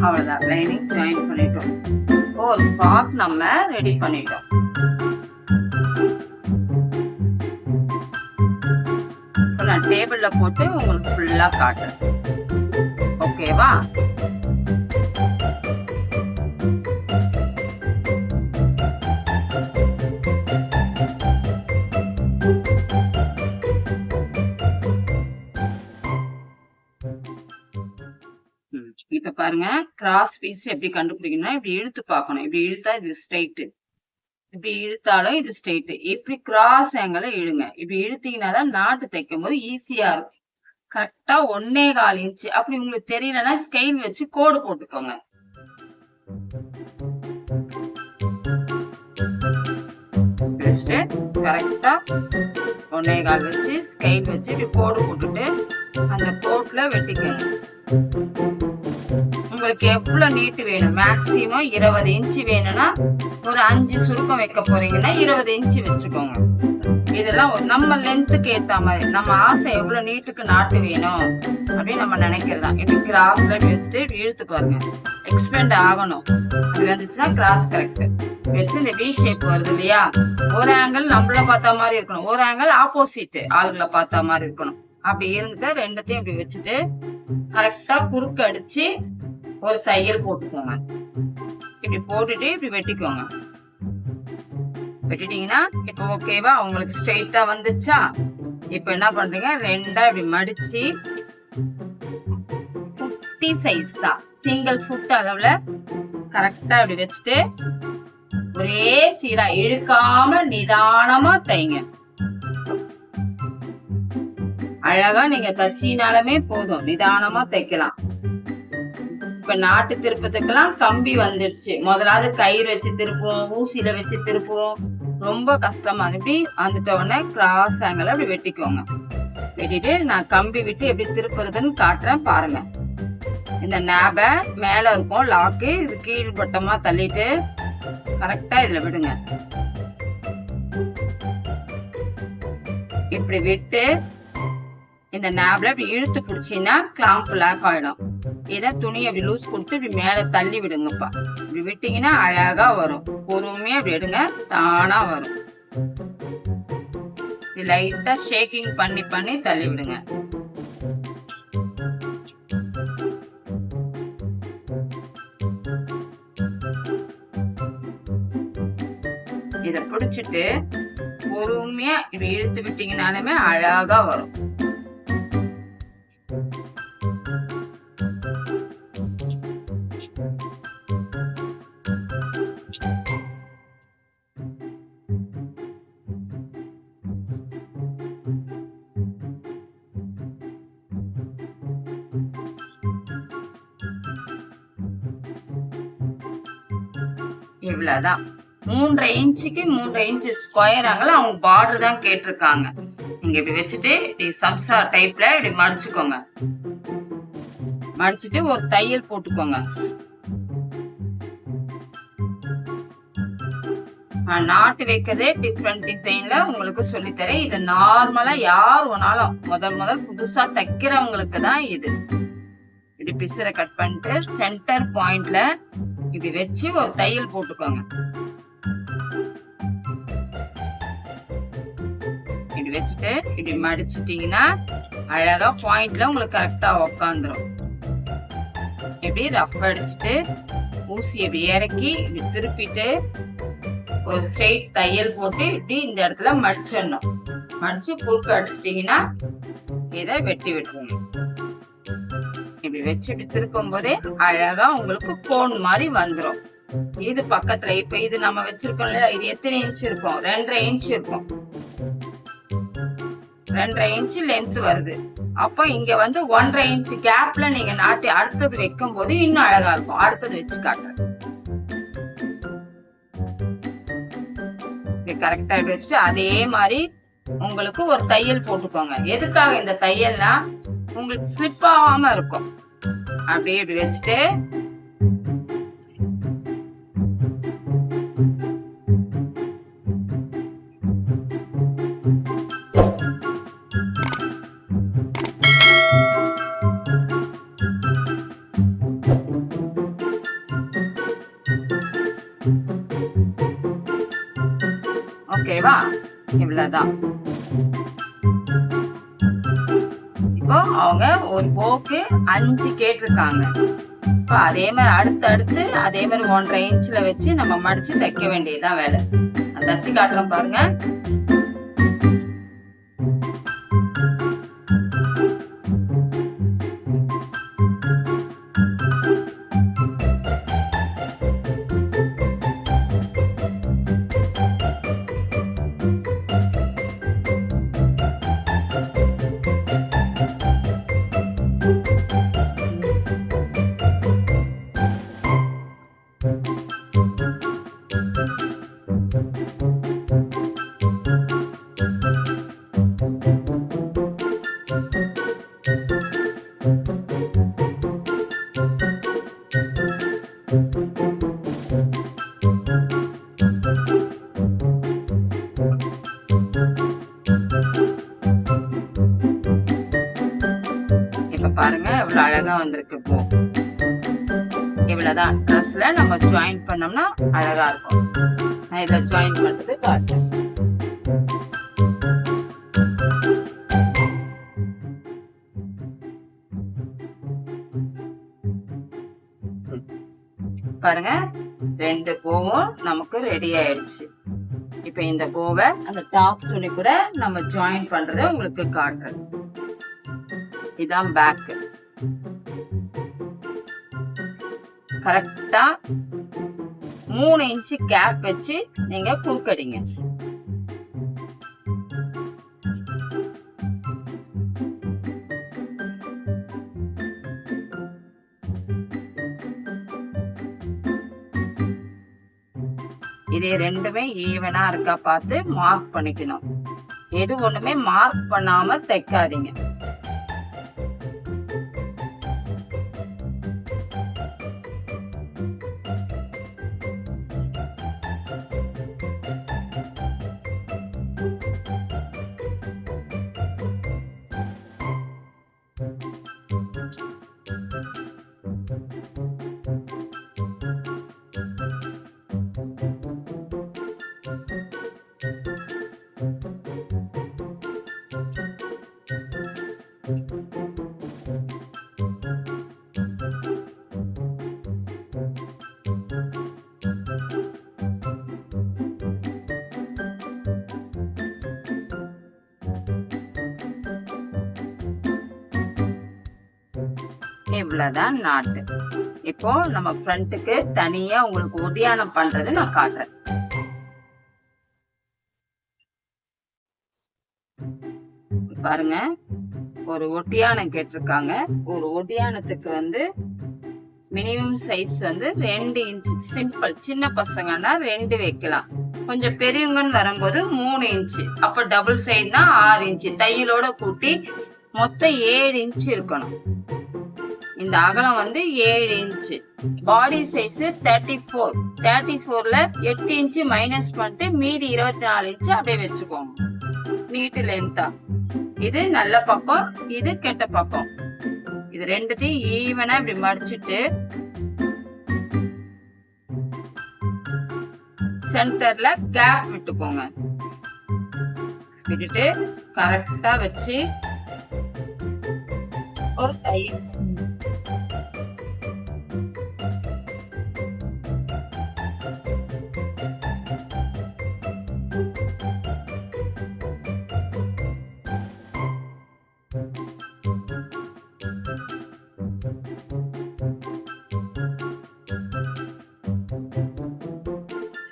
அவ்வளவுதான் லைனிங் ஜாயின் பண்ணிட்டோம். ஒரு பாக் நம்ம ரெடி பண்ணிட்டோம். இப்போ நான் டேபிள்ல போட்டு உங்களுக்கு ஃபுல்லா காட்டுறேன். ஓகேவா? இப்ப பாருங்க கிராஸ் பீஸ் எப்படி கண்டுபிடிக்கணும்னா இப்படி இழுத்து பார்க்கணும். இப்படி இழுத்தா இது ஸ்ட்ரைட், இப்படி இழுத்தாலும் இது ஸ்ட்ரைட். இப்படி கிராஸ் ஆங்கிள் இழுங்க. இப்படி இழுத்தீங்கன்னாதான் நாட்டு தைக்கும் போது ஈஸியா இருக்கும். கரெக்டா 1.25 இன்ச்சு. அப்படி உங்களுக்கு தெரியலன்னா ஸ்கெயில் வச்சு கோடு போட்டுக்கோங்க. கரெக்டா 1.25 வச்சு ஸ்கெயில் வச்சு இப்படி கோடு போட்டுட்டு அந்த கோட்ல வெட்டிக்கோங்க. உங்களுக்கு எவ்வளவு நீட்டு வேணும், மேக்சிமம் 20 இன்ச்சு வேணும்னா ஒரு 5 சுருக்கம் வைக்க போறீங்கன்னா 20 இன்ச்சு வச்சுக்கோங்க. இதெல்லாம் நம்ம லென்த்துக்கு ஏத்த மாதிரி, நம்ம ஆசை எவ்வளவு நீட்டுக்கு நாட்டு வேணும் அப்படின்னு நம்ம நினைக்கிறதா. இப்படி கிராஸ்ல வச்சுட்டு இப்படி இழுத்து பாருங்க, எக்ஸ்பெண்ட் ஆகணும். அப்படி வந்துச்சுன்னா கிராஸ் கரெக்ட் வச்சு இந்த வி ஷேப் வருது இல்லையா, ஒரு ஆங்கிள் நம்மள பார்த்த மாதிரி இருக்கணும், ஒரு ஆங்கிள் ஆப்போசிட் ஆளுகளை பார்த்த மாதிரி இருக்கணும். அப்படி இருந்துட்டு ரெண்டத்தையும் இப்படி வச்சுட்டு கரெக்டா குறுக்கு அடிச்சு ஒரு தையல் போட்டுக்கோங்க. இப்படி போட்டுட்டு இப்படி வெட்டிக்கோங்க. வெட்டிட்டீங்கன்னா இப்ப ஓகேவா, உங்களுக்கு ஸ்ட்ரெயிட்டா வந்துச்சா? இப்ப என்ன பண்றீங்க, ரெண்டா இப்படி மடிச்சு குட்டி சைஸ் தான், சிங்கிள் ஃபுட் அளவுல கரெக்டா இப்படி வச்சுட்டு ஒரே சீரா இழுக்காம நிதானமா தைங்க. அழகா நீங்க தச்சினாலுமே போதும், நிதானமா தைக்கலாம். இப்ப நாட்டு திருப்பத்துக்கெல்லாம் கம்பி வந்துருச்சு. முதலாவது கயிறு வச்சு திருப்புவோம், ஊசியில வச்சு திருப்புவோம், ரொம்ப கஷ்டமா. இப்படி வந்துட்ட உடனே கிராஸ் ஆங்கிள் அப்படி வெட்டிக்கோங்க. வெட்டிட்டு நான் கம்பி விட்டு எப்படி திருப்புறதுன்னு காட்டுறேன் பாருங்க. இந்த நாப மேல இருக்கும் லாக்கு, இது கீழ் பட்டமா தள்ளிட்டு கரெக்டா இதுல விடுங்க. இப்படி விட்டு இந்த நாப்ல இப்படி இழுத்து பிடிச்சீங்கன்னா கிளாம்ப் லாக் ஆயிடும். இத துணியை அப்படி லூஸ் கொடுத்து இப்படி மேல தள்ளி விடுங்கப்பா. இப்படி விட்டீங்கன்னா அழகா வரும். பொறுமையா இப்படி எடுங்க, தானா வரும். லைட்டா ஷேக்கிங் பண்ணி பண்ணி தள்ளி விடுங்க. இத பிடிச்சிட்டு பொறுமையா இப்படி இழுத்து விட்டீங்கனாலுமே அழகா வரும். இவ்வளவுதான். 3.5 இன்ச்சுக்கு 3.5 இன்ச்சு ஸ்கொயர் ஆங்கல அவங்க பார்டர் தான் கேட்டிருக்காங்க. நீங்க இப்படி வச்சுட்டு இப்படி சம்சா டைப்ல இப்படி மடிச்சுக்கோங்க. மடிச்சுட்டு ஒரு தையல் போட்டுக்கோங்க. நாட்டு வைக்கிறதே டிஃப்ரெண்ட் டிசைன்ல உங்களுக்கு சொல்லித்தரேன். இது நார்மலா யார் வேணாலும் முதல் புதுசா தைக்கிறவங்களுக்கு தான் இது. இப்படி பிசரை கட் பண்ணிட்டு சென்டர் பாயிண்ட்ல இப்படி வச்சு ஒரு தையல் போட்டுக்கோங்க. இப்படி வச்சுட்டு இப்படி மடிச்சிட்டீங்கன்னா அழகா பாயிண்ட்ல உங்களுக்கு கரெக்டா உக்காந்துரும். இப்படி ரஃப் அடிச்சுட்டு ஊசி இப்படி இறக்கி இப்படி திருப்பிட்டு ஒரு ஸ்ட்ரெயிட் தையல் போட்டு இப்படி இந்த இடத்துல மடிச்சிடணும். மடிச்சு குறுக்கு அடிச்சிட்டீங்கன்னா இதை வெட்டி விட்டுருங்க. இப்படி வச்சு இப்படி திருப்பும் போதே அழகா உங்களுக்கு கோன் மாதிரி வந்துடும். இது பக்கத்துல இப்ப இது நம்ம வச்சிருக்கோம் இல்லையா, இது எத்தனை இன்ச் இருக்கும்? 2.5 இன்ச் இருக்கும். 2.5 இன்ச் லென்த் வருது. அப்ப இங்க வந்து 1.5 இன்ச் கேப்ல நீங்க நாட்டி அடுத்தது வைக்கும் போது இன்னும் அழகா இருக்கும். அடுத்தது வச்சு காட்டுறேன். கரெக்டா வச்சுட்டு அதே மாதிரி உங்களுக்கு ஒரு தையல் போட்டுக்கோங்க. எதுக்காக இந்த தையல்னா உங்களுக்கு ஸ்லிப் ஆகாம இருக்கும். அப்படியே இப்படி வச்சுட்டு ஓகேவா? இவ்வளவுதான். இப்போ அவங்க ஒரு போக்கு 5 கேட்டிருக்காங்க. இப்போ அதே மாதிரி அடுத்து அதே மாதிரி 1.5 இன்ச்ல வச்சு நம்ம மடிச்சு தைக்க வேண்டியதுதான் வேலை. நான் தச்சு காட்டுறேன் பாருங்க. பாருங்க இவ்வளவு அழகா வந்திருக்கு பூ. இவ்வளவுதான். ட்ரெஸ்ல நம்ம ஜாயின் பண்ணோம்னா அழகா இருக்கும். நான் இதை ஜாயின் பண்றது காட்டுறேன். பாருங்க 2 பூவும் நமக்கு ரெடி ஆயிடுச்சு. இப்ப இந்த பூவை அந்த டாப் துணி கூட நம்ம ஜாயின் பண்றதை உங்களுக்கு காட்டுறேன். இதான் பேக். கரெக்டா 3 இன்ச் கேப் வச்சு நீங்க குறுக்கடிங்க. இது ரெண்டுமே ஈவனா இருக்கா பார்த்து மார்க் பண்ணிக்கணும். எது ஒண்ணுமே மார்க் பண்ணாம தைக்காதீங்க. இவ்வளவுதான் நாட்டு. இப்போ நம்ம ஃப்ரண்ட்டுக்கு தனியா உங்களுக்கு ஒடியானம் பண்றது நான் காட்டுறேன். பாருங்க ஒரு ஒட்டியானம் கேட்டிருக்காங்க. ஒரு ஒட்டியானத்துக்கு வந்து மினிமம் சைஸ் வந்து 2 இன்ச். சிம்பிள். சின்ன பசங்கன்னா 2 வைக்கலாம். கொஞ்சம் பெரியவங்கன்னு வரும்போது 3 இன்ச். அப்ப டபுள் சைடுனா 6 இன்ச். தையலோட கூட்டி மொத்தம் 7 இன்ச் இருக்கணும். இந்த அகலம் வந்து 7 இன்ச். பாடி சைஸ் 34. 34ல 8 இன்ச் மைனஸ் பண்ணிட்டு மீதி 24 இன்ச் அப்படியே வச்சுக்கோங்க. நீட்டு லென்த்தா. இது நல்ல பக்கம், இது கெட்ட பக்கம். இது ரெண்டுத்தையும் ஈவனா இப்படி மடிச்சிட்டு சென்டர்ல கேப் விட்டுக்கோங்க. விட்டுட்டு கரெக்டா வச்சு ஒரு தையல்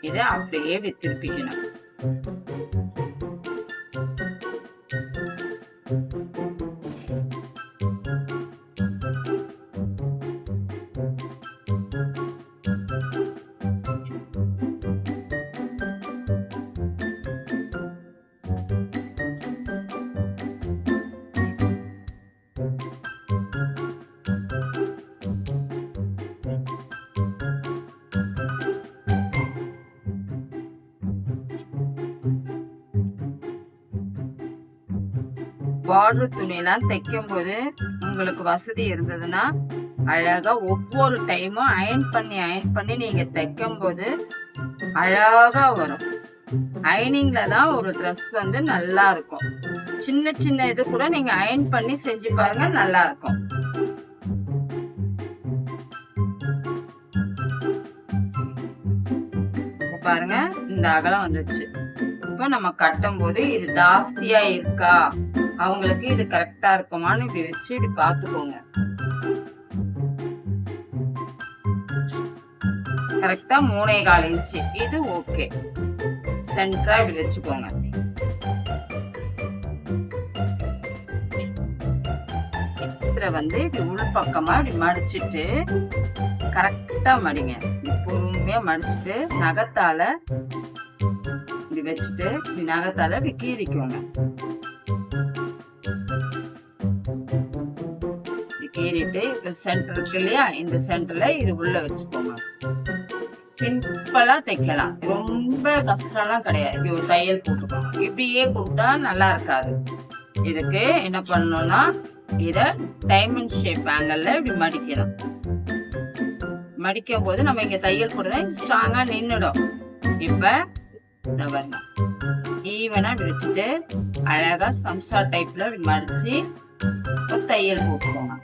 இதை அப்படியே திருப்பிக்கணும். பார்டர் துணியெல்லாம் தைக்கும் போது உங்களுக்கு வசதி இருந்ததுன்னா அழகா ஒவ்வொரு டைமும் அயன் பண்ணி நீங்க தைக்கும் போது அழகா வரும். அயனிங்ல தான் ஒரு ட்ரெஸ் வந்து நல்லா இருக்கும். சின்ன சின்ன இது கூட நீங்க அயன் பண்ணி செஞ்சு பாருங்க, நல்லா இருக்கும். பாருங்க இந்த அகலம் வந்துச்சு. இப்ப நம்ம கட்டும் போது இது ஜாஸ்தியா இருக்கா, அவங்களுக்கு இது கரெக்டா இருக்குமான்னு இப்படி வச்சு இப்படி பாத்துக்கோங்க. கரெக்டா 3.25 இன்ச்சு இது ஓகே. சென்டரா இப்படி வச்சுக்கோங்க. இதுல வந்து இப்படி உள் பக்கமா இப்படி மடிச்சிட்டு கரெக்டா மடிங்க. பொறுமையா மடிச்சிட்டு நகத்தால இப்படி வச்சுட்டு இப்படி நகத்தால இப்படி கீறிக்கோங்க. கீறிட்டு இப்ப சென்டர் இருக்கு இல்லையா, இந்த சென்டர்ல இது உள்ள வச்சுக்கோங்க. சிம்பிளா தைக்கலாம், ரொம்ப கஷ்டம்லாம் கிடையாது. இப்படி ஒரு தையல் போட்டுக்கோங்க. இப்படியே கொடுத்தா நல்லா இருக்காது. இதுக்கு என்ன பண்ணணும்னா இத டைமண்ட் ஷேப் ஆங்கிள் இப்படி மடிக்கணும். மடிக்கும் போது நம்ம இங்க தையல் போடுறத ஸ்ட்ராங்கா நின்னுடும். இப்ப ஈவனா இப்படி வச்சுட்டு அழகா சம்சா டைப்ல இப்படி மடிச்சு தையல் போட்டுக்கோங்க.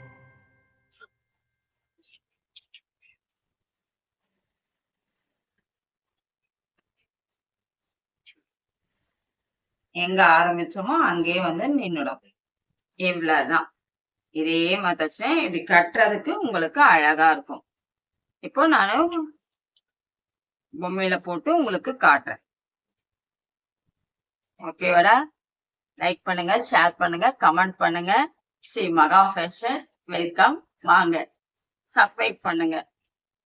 எங்க ஆரம்பிச்சோமோ அங்கேயே வந்து நின்னுடும். இவ்வளவுதான். இதே மாதிரி இப்படி கட்டுறதுக்கு உங்களுக்கு அழகா இருக்கும். இப்போ நானு பொம்மையில போட்டு உங்களுக்கு காட்டுறேன். ஓகேவாடா? லைக் பண்ணுங்க, ஷேர் பண்ணுங்க, கமெண்ட் பண்ணுங்க. ஸ்ரீ மகா ஃபேஷன்ஸ் வெல்கம். வாங்க, சப்ஸ்கிரைப் பண்ணுங்க.